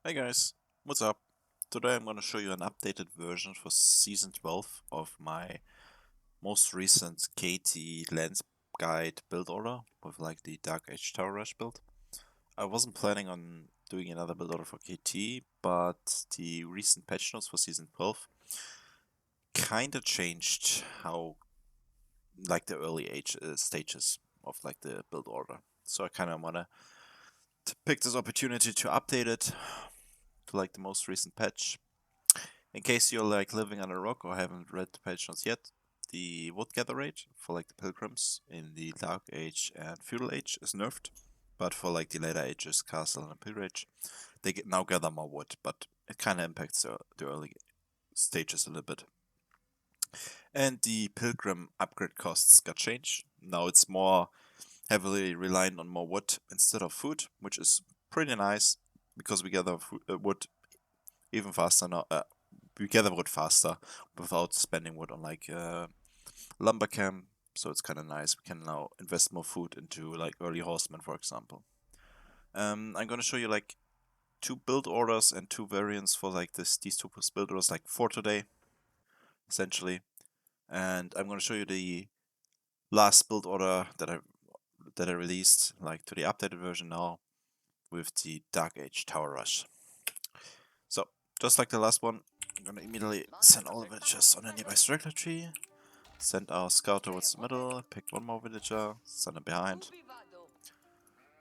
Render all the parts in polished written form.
Hey guys, what's up? Today I'm going to show you an updated version for Season 12 of my most recent KT Lens Guide build order with like the Dark Age Tower Rush build. I wasn't planning on doing another build order for KT, but the recent patch notes for Season 12 kinda changed how like the early age stages of like the build order. So I kinda wanna pick this opportunity to update it to like the most recent patch. In case you're like living on a rock or haven't read the patch notes yet, the wood gather rate for like the pilgrims in the Dark Age and Feudal Age is nerfed, but for like the later ages, Castle and Pilgrim Age, they now gather more wood, but it kind of impacts the early stages a little bit. And the pilgrim upgrade costs got changed. Now it's more heavily reliant on more wood instead of food, which is pretty nice because we gather wood even faster now. We gather wood faster without spending wood on like lumber camp, so it's kind of nice. We can now invest more food into like early horsemen, for example. I'm gonna show you like two build orders and two variants for like these two build orders like for today, essentially. And I'm gonna show you the last build order that I released like to the updated version now with the Dark Age Tower Rush. So just like the last one, I'm gonna immediately send all the villagers on a nearby straggler tree. Send our scout towards the middle, pick one more villager, send him behind,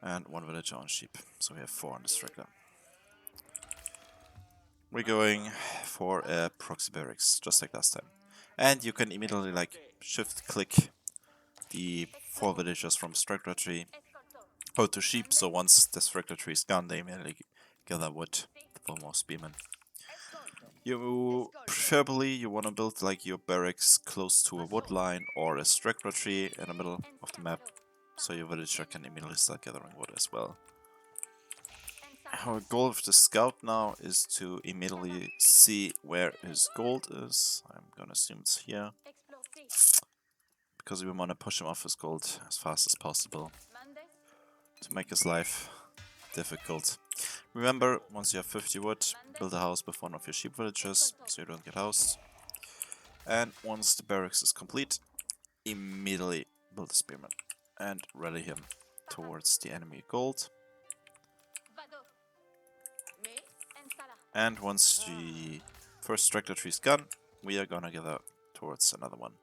and one villager on sheep. So we have 4 on the straggler. We're going for a proxy barracks, just like last time. And you can immediately like shift click the 4 villagers from straggler tree out to sheep, so once the straggler tree is gone, they immediately gather wood for more spearmen. Preferably you want to build like your barracks close to a wood line or a straggler tree in the middle of the map, so your villager can immediately start gathering wood as well. Our goal with the scout now is to immediately see where his gold is. I'm gonna assume it's here, because we want to push him off his gold as fast as possible to make his life difficult. Remember, once you have 50 wood, build a house with one of your sheep villagers so you don't get housed. And once the barracks is complete, immediately build a spearman and rally him towards the enemy gold. And once the first straggler tree is gone, we are gonna gather towards another one.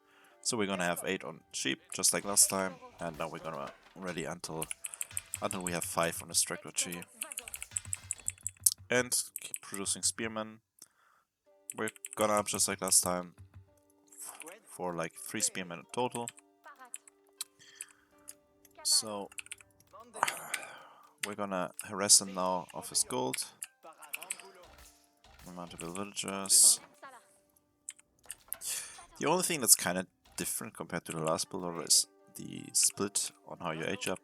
So we're gonna have 8 on sheep, just like last time, and now we're gonna rally until we have 5 on the straggler tree. And keep producing spearmen. We're gonna up just like last time for like 3 spearmen in total. So we're gonna harass him now of his gold. Multiple villagers. The only thing that's kind of different compared to the last build order is the split on how you age up.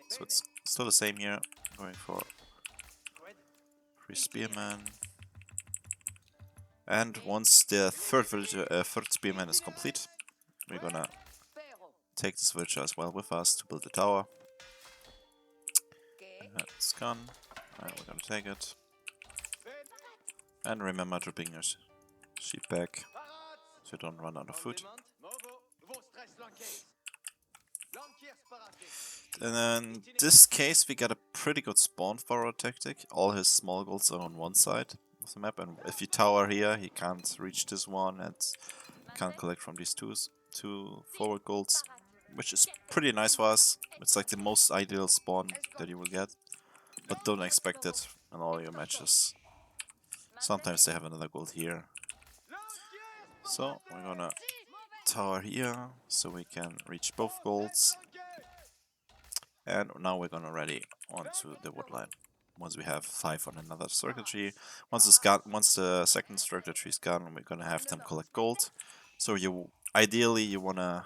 So it's still the same here, going for 3 spearmen. And once the third spearman is complete, we're gonna take this villager as well with us to build the tower. It's gone. And we're gonna take it. And remember to bring your sheep back so you don't run out of food. And in this case we got a pretty good spawn for our tactic. All his small golds are on one side of the map, and if you tower here he can't reach this one and can't collect from these two forward golds, which is pretty nice for us. It's like the most ideal spawn that you will get, but don't expect it in all your matches. Sometimes they have another gold here. So we're gonna tower here so we can reach both golds. And now we're gonna rally onto the wood line. Once we have 5 on another straggler tree, once the second straggler tree is gone, we're gonna have them collect gold. So ideally you wanna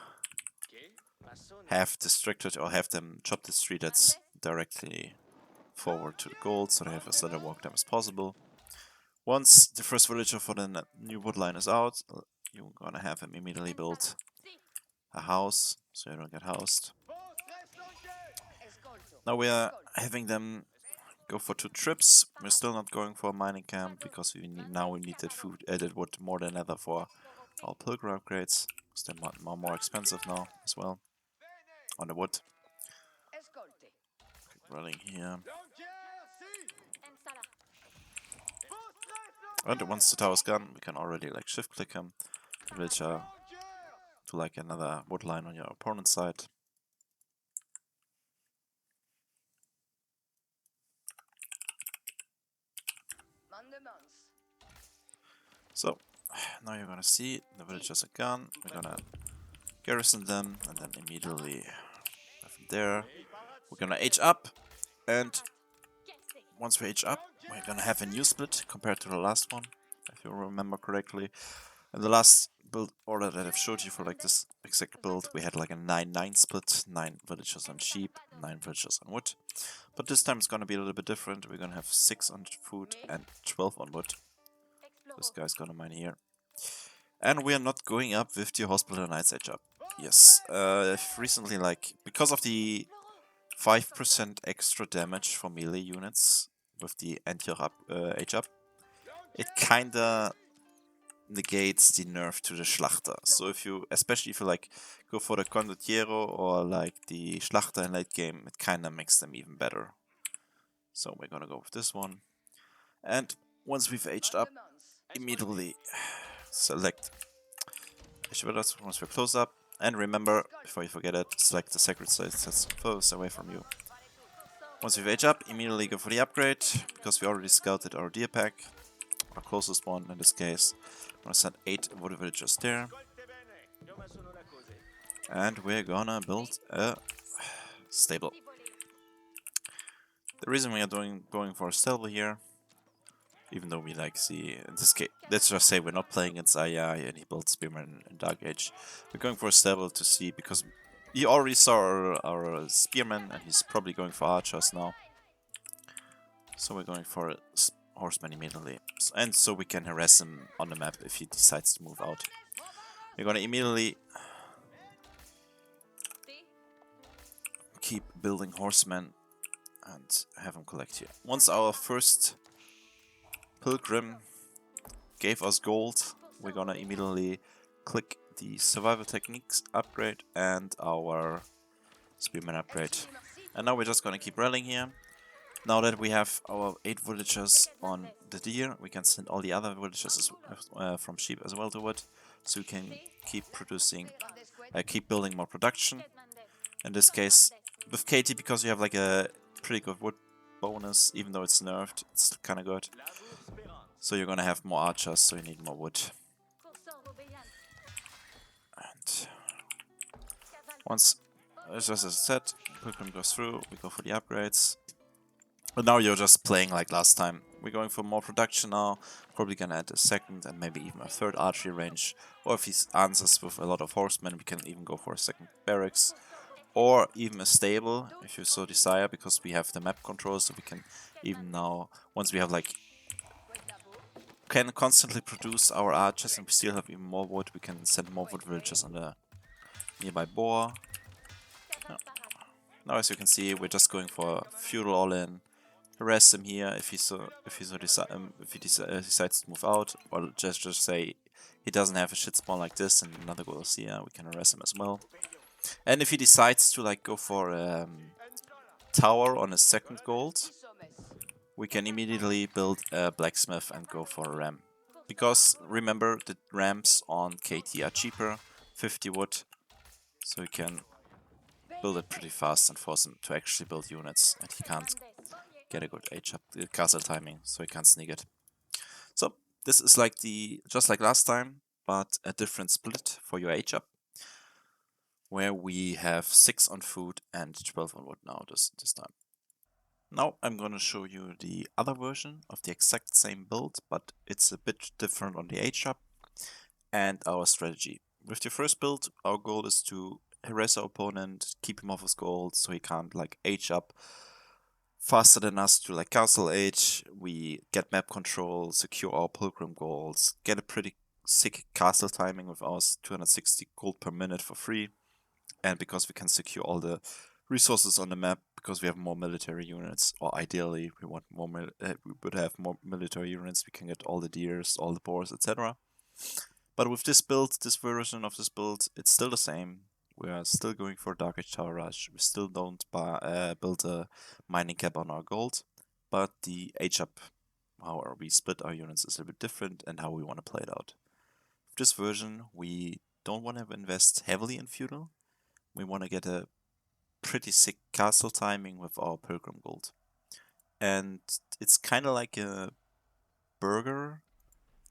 have the straggler or have them chop this tree that's directly forward to the gold, so they have as little walk time as possible. Once the first villager for the new wood line is out, you're gonna have him immediately build a house so you don't get housed. Now we are having them go for 2 trips. We're still not going for a mining camp because we need that food, that wood more than ever for our pilgrim upgrades. Because they're more expensive now as well on the wood. Keep running here. And once the tower's gone, we can already like shift click him, villager, to like another wood line on your opponent's side. So now you're gonna see the villagers are gone. We're gonna garrison them and then immediately from there we're gonna age up, and once we age up we're gonna have a new split compared to the last one, if you remember correctly. In the last build order that I've showed you for like this exact build, we had like a 9-9 split, 9 villagers on sheep, 9 villagers on wood. But this time it's gonna be a little bit different. We're gonna have 6 on food and 12 on wood. This guy's gonna mine here. And we are not going up with the Hospital Knights age up. Yes, recently, like, because of the 5% extra damage for melee units with the anti-up age up, it kinda negates the nerf to the Schlachter. So if you, especially if you like go for the Condottiero or like the Schlachter in late game, it kinda makes them even better. So we're gonna go with this one. And once we've aged up, immediately select Ishvadas once we're close up. And remember, before you forget it, select the sacred site that's furthest away from you. Once we've aged up, immediately go for the upgrade, because we already scouted our deer pack, our closest one in this case. I'm gonna send 8 wood villagers there. And we're gonna build a stable. The reason we are going for a stable here, even though we like see, in this case, let's just say we're not playing against AI and he built Spearman in Dark Age. We're going for a stable to see, because he already saw our Spearman and he's probably going for archers now. So we're going for a horseman immediately. And so we can harass him on the map if he decides to move out. We're gonna immediately keep building horsemen and have him collect here. Once our first Pilgrim gave us gold, we're gonna immediately click the survival techniques upgrade and our spearman upgrade. And now we're just gonna keep rallying here. Now that we have our 8 villagers on the deer, we can send all the other villagers from sheep as well to wood, so we can keep producing, keep building more production. In this case, with Katie, because you have like a pretty good wood bonus, even though it's nerfed, it's kind of good. So you're gonna have more archers, so you need more wood. And once, as I said, Pilgrim goes through, we go for the upgrades. But now you're just playing like last time. We're going for more production now, probably gonna add a second and maybe even a third archery range. Or if he answers with a lot of horsemen, we can even go for a second barracks. Or even a stable, if you so desire, because we have the map control, so we can even now, once we have like, can constantly produce our archers and we still have even more wood, we can send more wood villagers on the nearby boar. Now as you can see, we're just going for feudal all-in, harass him here if he decides to move out, or just say he doesn't have a shit spawn like this and another goes here, we can harass him as well. And if he decides to like go for tower on a second gold, we can immediately build a blacksmith and go for a ram. Because remember, the rams on KT are cheaper, 50 wood, so you can build it pretty fast and force him to actually build units, and he can't get a good age up castle timing, so he can't sneak it. So this is like just like last time, but a different split for your age up, where we have 6 on food and 12 on wood now this time. Now I'm gonna show you the other version of the exact same build, but it's a bit different on the age up and our strategy. With the first build, our goal is to harass our opponent, keep him off his gold so he can't like age up faster than us to like castle age. We get map control, secure our pilgrim goals, get a pretty sick castle timing with our 260 gold per minute for free. And because we can secure all the resources on the map because we have more military units, or ideally we want more. We would have more military units. We can get all the deers, all the boars, etc. But with this build, this version of this build, it's still the same. We are still going for Dark Age Tower Rush. We still don't build a mining cap on our gold, but the age up, how we split our units is a bit different, and how we want to play it out. With this version, we don't want to invest heavily in feudal. We want to get a pretty sick castle timing with our Pilgrim gold. And it's kind of like a burger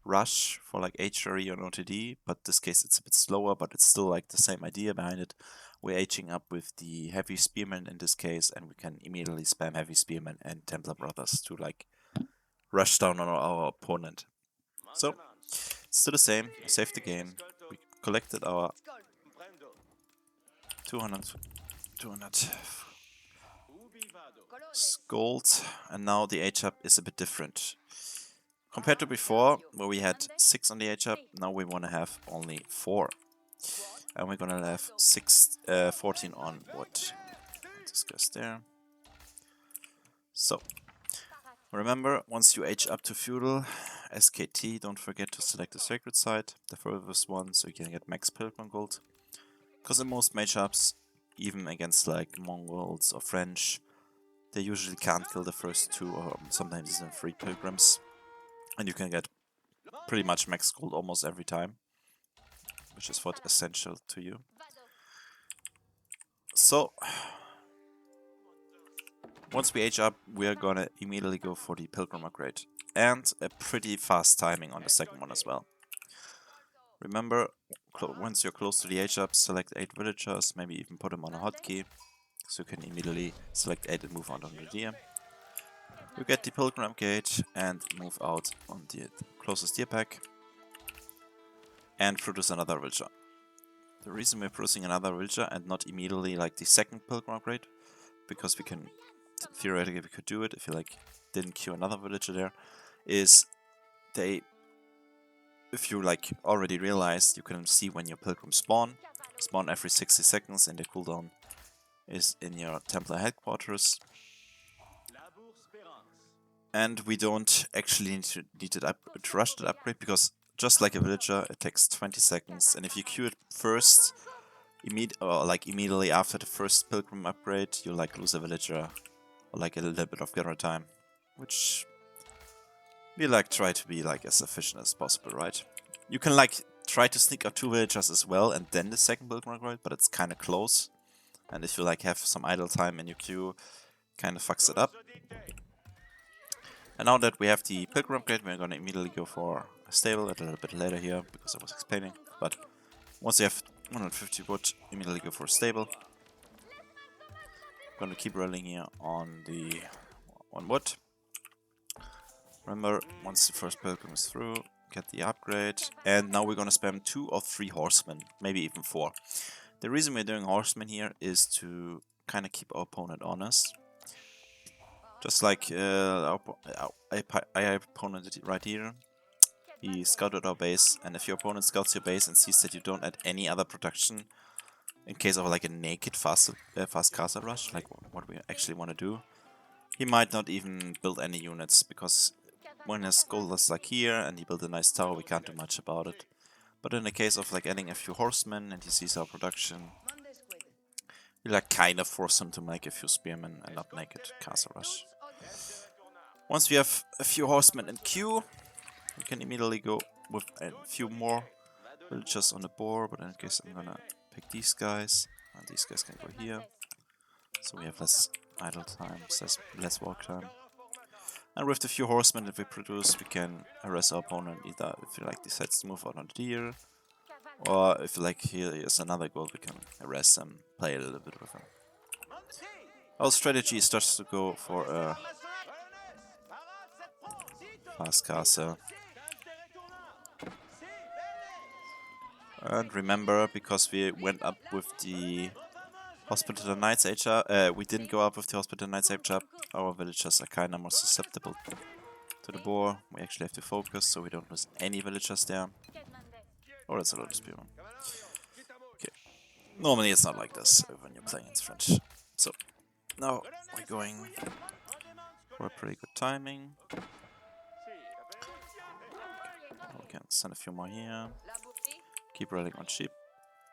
rush for like HRE or OTD, but this case it's a bit slower, but it's still like the same idea behind it. We're aging up with the heavy spearmen in this case, and we can immediately spam heavy spearmen and Templar brothers to like rush down on our opponent. So it's still the same. We saved the game. We collected our 200 gold, and now the H-up is a bit different. Compared to before, where we had 6 on the H-up, now we want to have only 4. And we're gonna have 14 on wood. This goes there. So, remember, once you H up to feudal, SKT, don't forget to select the sacred site, the furthest one, so you can get max Pilgrim gold. Because in most mage ups, even against like Mongols or French, they usually can't kill the first 2 or sometimes even 3 Pilgrims. And you can get pretty much max gold almost every time, which is what essential to you. So, once we age up, we are gonna immediately go for the Pilgrim upgrade. And a pretty fast timing on the second one as well. Remember, once you're close to the age up, select 8 villagers, maybe even put them on a hotkey. So you can immediately select 8 and move out on the deer. You get the Pilgrim gate and move out on the closest deer pack. And produce another villager. The reason we're producing another villager and not immediately like the second Pilgrim upgrade, because we can, theoretically we could do it if you like didn't queue another villager there, is if you like already realized, you can see when your Pilgrim spawn every 60 seconds, and the cooldown is in your Templar headquarters. And we don't actually need to rush that upgrade, because just like a villager, it takes 20 seconds, and if you queue it first, immediately after the first Pilgrim upgrade, you like lose a villager or like a little bit of gather time, which we like try to be like as efficient as possible, right? You can like try to sneak out 2 villagers as well and then the second Pilgrim upgrade, but it's kind of close, and if you like have some idle time in your queue, kind of fucks it up. And now that we have the Pilgrim upgrade, we're gonna immediately go for a stable a little bit later here, because I was explaining. But once you have 150 wood, immediately go for a stable. I'm gonna keep rolling here on the wood. Remember, once the first Pilgrim is through, get the upgrade. And now we're gonna spam 2 or 3 horsemen, maybe even 4. The reason we're doing horsemen here is to kind of keep our opponent honest. Just like our opponent right here, he scouted our base, and if your opponent scouts your base and sees that you don't add any other production, in case of like a naked fast castle rush, like what we actually want to do, he might not even build any units, because when his gold is like here and he built a nice tower, we can't do much about it. But in the case of like adding a few horsemen and he sees our production, we like kind of force him to make a few spearmen and not make it castle rush. Once we have a few horsemen in queue, we can immediately go with a few more villagers on the board, but in case I'm gonna pick these guys, and these guys can go here, so we have less idle time, less walk time. And with the few horsemen that we produce, we can harass our opponent, either if he like decides to move out on the deer, or if like here is another goal, we can harass him, play a little bit with him. Our strategy is just to go for a fast castle. And remember, because we went up with the Hospital Knights HR, we didn't go up with the Hospital Knights HR, our villagers are kinda more susceptible to the boar. We actually have to focus so we don't lose any villagers there. Oh, that's a lot of spearmen. Okay. Normally it's not like this when you're playing in French. So now we're going for a pretty good timing. We can send a few more here. Keep rolling on sheep.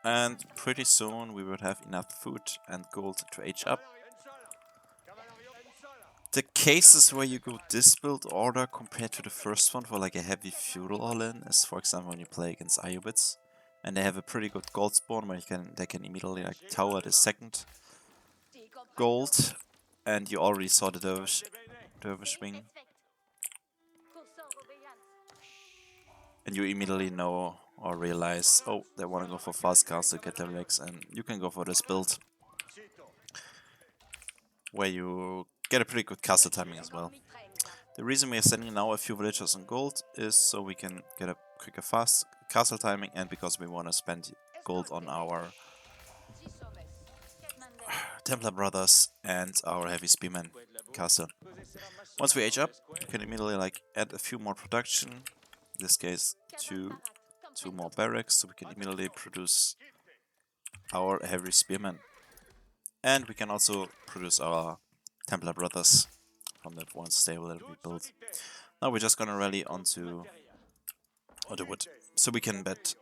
And pretty soon we would have enough food and gold to age up. The cases where you go this build order compared to the first one for like a heavy feudal all-in is, for example, when you play against Ayubids. And they have a pretty good gold spawn where they can immediately like tower the second gold. And you already saw the dervish wing. And you immediately know or realize, oh, they want to go for fast castle, get their legs, and you can go for this build where you get a pretty good castle timing as well. The reason we are sending now a few villagers on gold is so we can get a quicker fast castle timing, and because we want to spend gold on our Templar brothers and our heavy spearman castle. Once we age up, we can immediately like add a few more production. In this case, two more barracks, so we can immediately produce our heavy spearmen. And we can also produce our Templar brothers from that one stable that we built. Now we're just gonna rally onto the wood. So we can bet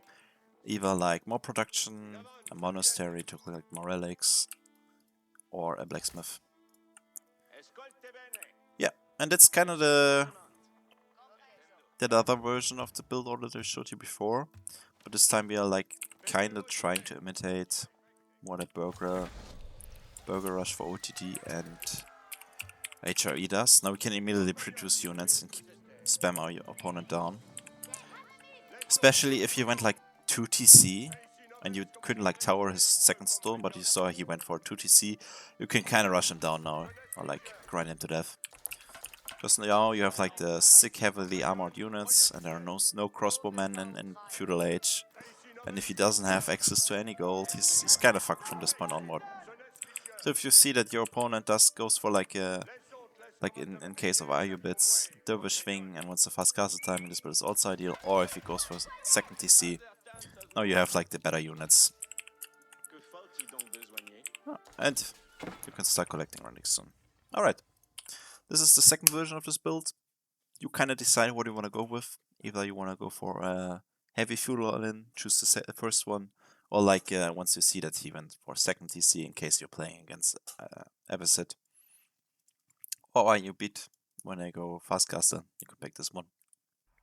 either like more production, a monastery to collect more relics, or a blacksmith. Yeah, and that's kind of that other version of the build order that I showed you before. But this time we are like kind of trying to imitate what a burger rush for OTT and HRE does. Now we can immediately produce units and spam our opponent down. Especially if you went like 2 TC and you couldn't like tower his second stone, but you saw he went for 2 TC, you can kind of rush him down now, or like grind him to death. Because now you have like the sick heavily armored units, and there are no crossbowmen in feudal age. And if he doesn't have access to any gold, he's kind of fucked from this point onward. So if you see that your opponent goes for like in case of Ayubids, dervish wing and wants a fast castle timing, this build is also ideal. Or if he goes for second TC, now you have like the better units. Oh, and you can start collecting relics soon. Alright, this is the second version of this build. You kind of decide what you want to go with. Either you want to go for a heavy feudal all-in, choose the first one, or like once you see that he went for second TC in case you're playing against Abbasid. Or you beat when I go fast castle, you can pick this one.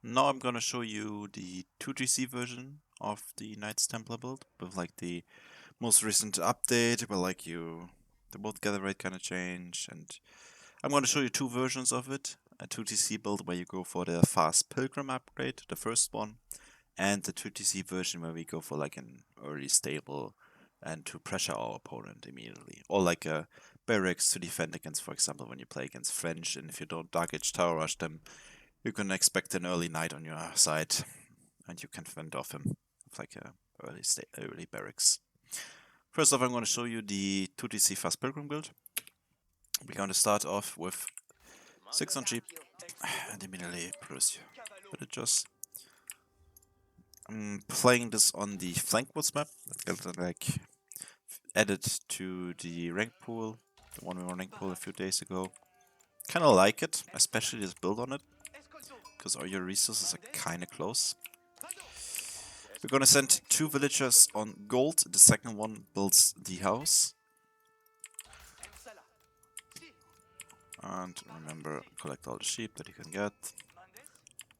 Now I'm gonna show you the 2GC version of the Knights Templar build with like the most recent update, where like the both gather rate kind of change, and I'm gonna show you two versions of it. A 2TC build where you go for the fast Pilgrim upgrade, the first one, and the 2TC version where we go for like an early stable and to pressure our opponent immediately. Or like a barracks to defend against, for example, when you play against French, and if you don't Dark Age Tower Rush them, you can expect an early knight on your side, and you can fend off him with like a early barracks. First off, I'm going to show you the 2TC fast Pilgrim build. We're going to start off with 6 on sheep and immediately produce villagers. I'm playing this on the Flankwoods map that got like added to the rank pool, the one we were rank pool a few days ago. Kinda like it, especially this build on it, because all your resources are kinda close. We're gonna send 2 villagers on gold, the second one builds the house. And remember, collect all the sheep that you can get.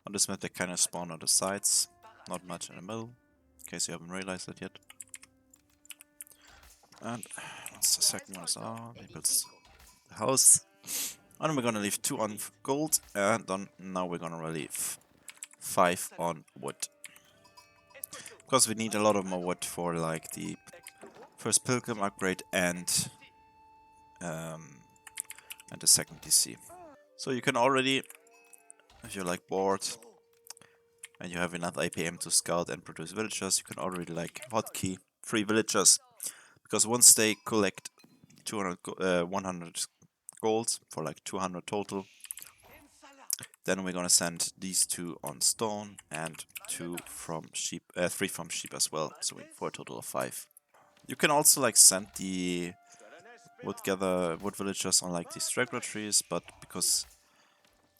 On this map they kinda spawn on the sides, not much in the middle, in case you haven't realized that yet. And once the second one is out, he builds the house. And we're gonna leave 2 on gold, and then now we're gonna leave 5 on wood. Because we need a lot of more wood for like the first Pilgrim upgrade and the second DC. So you can already, if you're like bored and you have enough APM to scout and produce villagers, you can already like hotkey 3 villagers. Because once they collect 100 gold for like 200 total, then we're gonna send these 2 on stone and 2 from sheep, 3 from sheep as well, so for a total of 5. You can also like send the would gather wood villagers on like these straggler trees, but because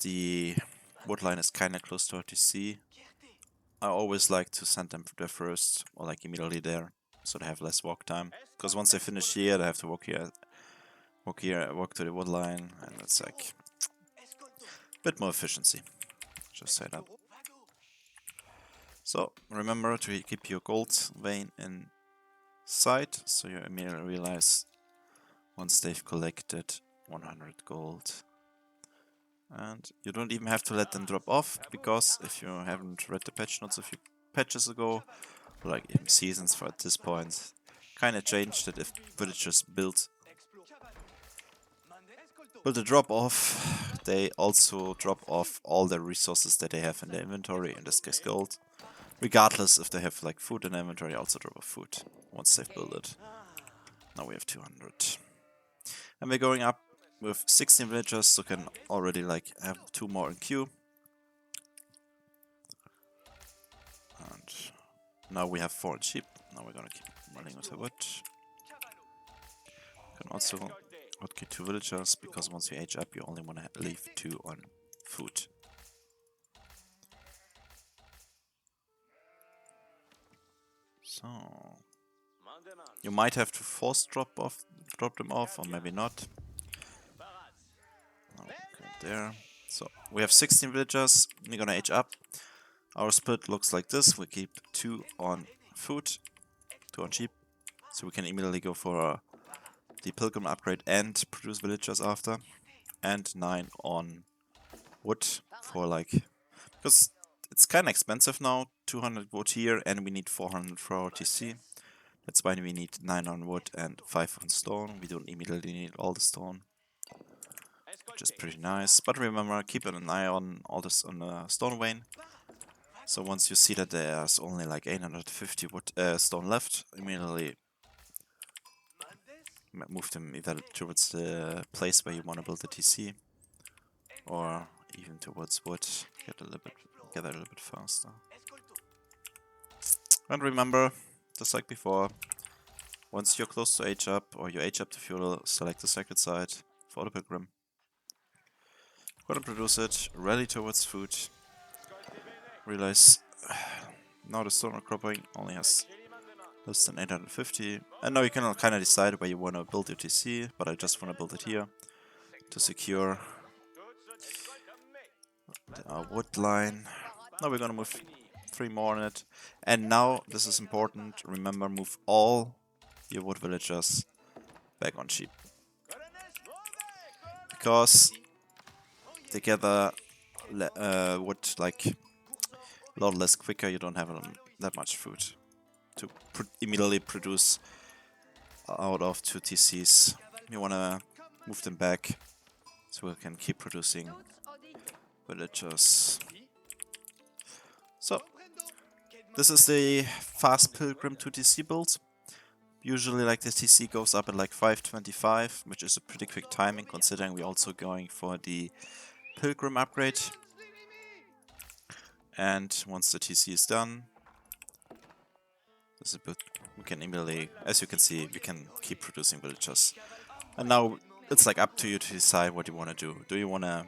the wood line is kinda close to RTC, I always like to send them there first, or like immediately there, so they have less walk time. Because once they finish here, they have to walk here, walk to the wood line, and it's like a bit more efficiency. Just say that. So remember to keep your gold vein in sight, so you immediately realize once they've collected 100 gold. And you don't even have to let them drop off, because if you haven't read the patch notes a few patches ago, or like even seasons for at this point, kinda changed that if villagers build a drop off, they also drop off all the resources that they have in their inventory, in this case gold. Regardless if they have like food in their inventory, also drop off food once they've built it. Now we have 200. And we're going up with 16 villagers, so can already like have 2 more in queue. And now we have 4 in sheep. Now we're gonna keep running with the wood. You can also hotkey 2 villagers, because once you age up, you only wanna leave 2 on food. So you might have to force drop them off, or maybe not. Okay, there. So we have 16 villagers. We're gonna age up. Our split looks like this. We keep 2 on food, 2 on sheep, so we can immediately go for the Pilgrim upgrade and produce villagers after, and 9 on wood for like, because it's kind of expensive now, 200 wood here, and we need 400 for our TC. That's why we need 9 on wood and 5 on stone. We don't immediately need all the stone, which is pretty nice. But remember, keep an eye on all this on the stone vein. So once you see that there's only like 850 wood stone left, immediately move them either towards the place where you want to build the TC, or even towards wood. Get there a little bit faster. And remember, just like before, once you're close to age up, or you age up to feudal, select the sacred site for the Pilgrim. Go to produce it, rally towards food. Realize now the stone outcropping only has less than 850. And now you can kind of decide where you want to build your TC, but I just want to build it here to secure the wood line. Now we're gonna move 3 more on it. And now, this is important, remember, move all your wood villagers back on sheep. Because they gather wood like a lot less quicker, you don't have that much food to immediately produce out of 2 TCs. You wanna move them back so we can keep producing villagers. So, this is the fast Pilgrim 2 TC build. Usually like the TC goes up at like 525, which is a pretty quick timing considering we're also going for the Pilgrim upgrade. And once the TC is done, this is a bit, we can immediately, as you can see, we can keep producing villagers. And now it's like up to you to decide what you want to do. Do you want to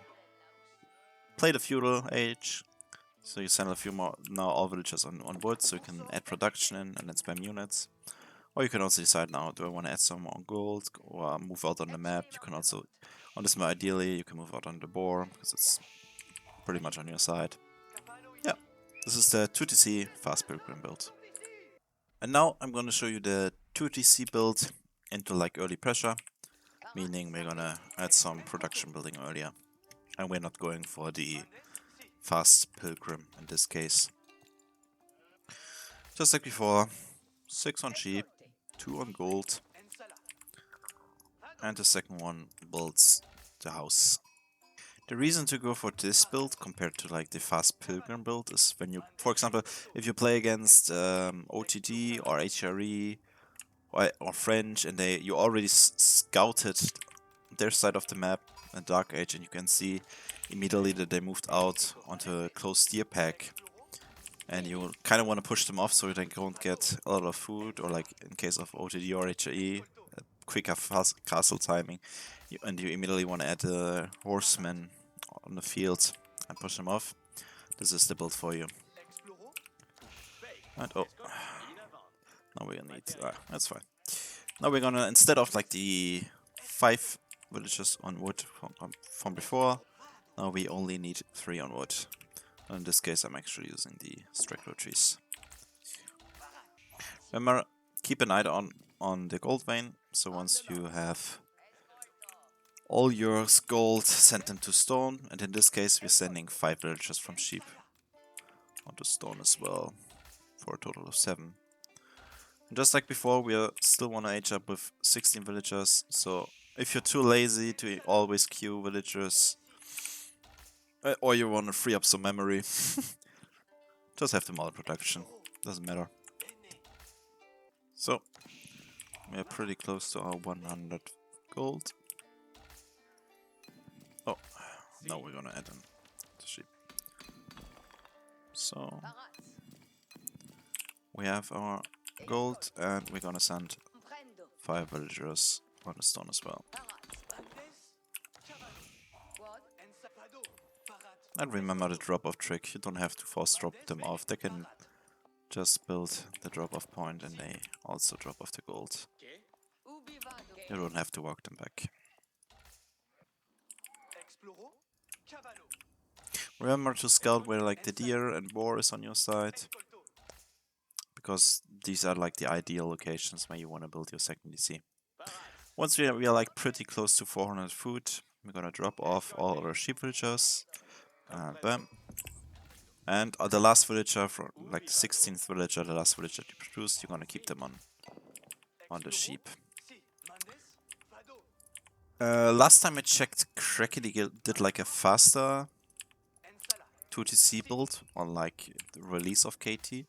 play the feudal age? So you send a few more, now all villagers on wood, so you can add production in and then spam units. Or you can also decide now, do I want to add some more on gold, or move out on the map. You can also, on this map ideally, you can move out on the boar, because it's pretty much on your side. Yeah, this is the 2TC fast Pilgrim build. And now I'm going to show you the 2TC build into like early pressure, meaning we're going to add some production building earlier. And we're not going for the fast Pilgrim in this case. Just like before, 6 on sheep, 2 on gold, and the second one builds the house. The reason to go for this build compared to like the fast Pilgrim build is when you, for example, if you play against OTD or HRE or French, and you already scouted their side of the map in Dark Age, and you can see immediately that they moved out onto a close deer pack, and you kind of want to push them off so they don't get a lot of food, or like in case of OTD or HRE, quicker castle timing, and you immediately want to add a horseman on the field and push him off, this is the build for you. And oh, now we need, that's fine. Now we're gonna, instead of like the 5 villagers on wood from before, now we only need 3 on wood. And in this case I'm actually using the straggler trees. Remember, keep an eye on the gold vein, so once you have all your gold, send them to stone, and in this case we're sending 5 villagers from sheep onto stone as well, for a total of 7. And just like before, we still want to age up with 16 villagers, so if you're too lazy to always queue villagers, or you want to free up some memory, just have them all in production, doesn't matter. So, we are pretty close to our 100 gold. Oh, now we're gonna add in the sheep. So, we have our gold, and we're gonna send 5 villagers on the stone as well. And remember the drop-off trick, you don't have to force drop them off, they can just build the drop-off point and they also drop off the gold. You don't have to walk them back. Remember to scout where like the deer and boar is on your side, because these are like the ideal locations where you want to build your second DC. Once we are like pretty close to 400 food, we're gonna drop off all our sheep villagers, and bam. And the last villager, from like the 16th villager, the last villager you produced, you're gonna keep them on the sheep. Last time I checked, Crackety did like a faster 2TC build on like the release of KT.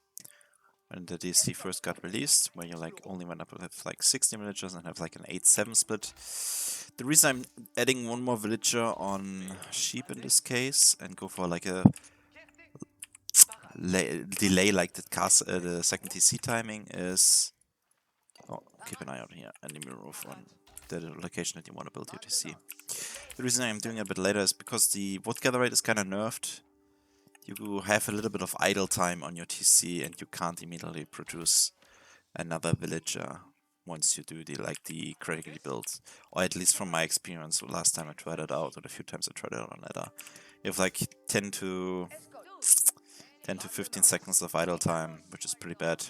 When the DC first got released, where you like only went up with like 16 villagers and have like an 8-7 split. The reason I'm adding one more villager on sheep in this case and go for like a delay like the second TC timing is... Oh, keep an eye out here and let me move on the location that you want to build your TC. The reason I'm doing it a bit later is because the wood gather rate is kind of nerfed. You have a little bit of idle time on your TC and you can't immediately produce another villager once you do the critically build. Or at least from my experience, last time I tried it out, or the few times I tried it out on ladder, you have like 10 to 15 seconds of idle time, which is pretty bad.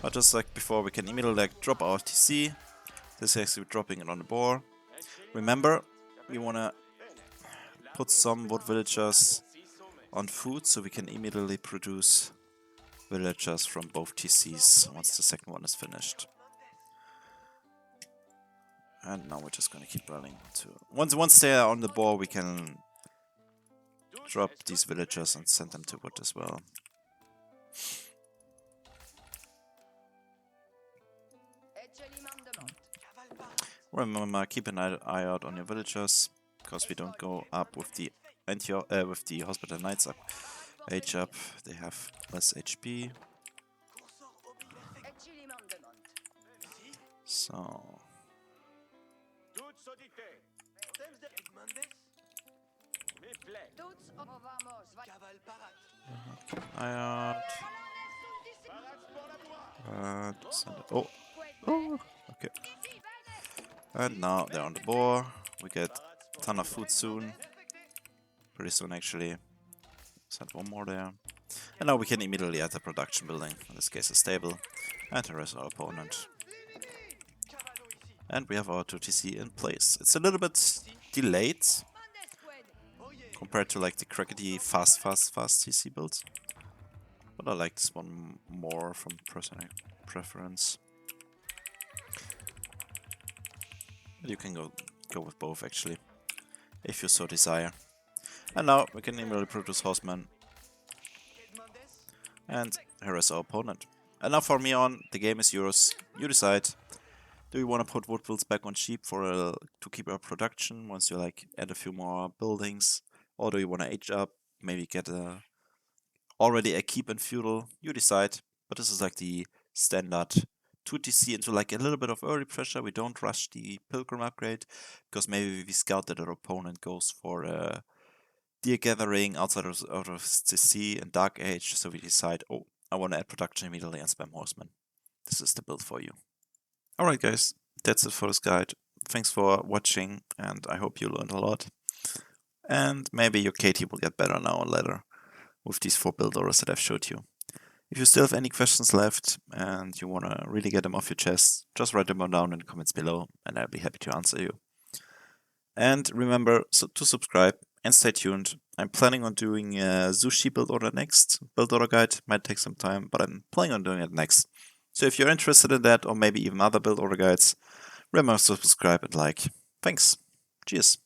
But just like before, we can immediately like drop our TC. This is actually dropping it on the board. Remember, we want to put some wood villagers on food, so we can immediately produce villagers from both TCs once the second one is finished. And now we're just gonna keep running to once they are on the board, we can drop these villagers and send them to wood as well. Remember, keep an eye out on your villagers, because we don't go up with the hospital knights up. Age up, they have less HP. So eye out. Send it. Oh, okay. And now they're on the board. We get a ton of food soon. Pretty soon actually. Send one more there. And now we can immediately add the production building. In this case a stable. And harass our opponent. And we have our 2TC in place. It's a little bit delayed compared to like the crackety fast TC builds. But I like this one more from personal preference. But you can go with both actually, if you so desire. And now we can immediately produce horsemen and harass our opponent. And now from here on, the game is yours. You decide. Do you want to put wood builds back on sheep to keep our production once you like add a few more buildings, or do you want to age up, maybe get already a keep in feudal? You decide. But this is like the standard 2TC into like a little bit of early pressure. We don't rush the Pilgrim upgrade because maybe we scout that our opponent goes for Deer Gathering outside of TC and Dark Age, so we decide, oh, I want to add production immediately and spam Horseman. This is the build for you. Alright guys, that's it for this guide. Thanks for watching, and I hope you learned a lot. And maybe your KT will get better now or later with these 4 build orders that I've showed you. If you still have any questions left and you want to really get them off your chest, just write them down in the comments below and I'll be happy to answer you. And remember to subscribe and stay tuned. I'm planning on doing a Zushi build order next. Build order guide might take some time, but I'm planning on doing it next. So if you're interested in that, or maybe even other build order guides, remember to subscribe and like. Thanks. Cheers.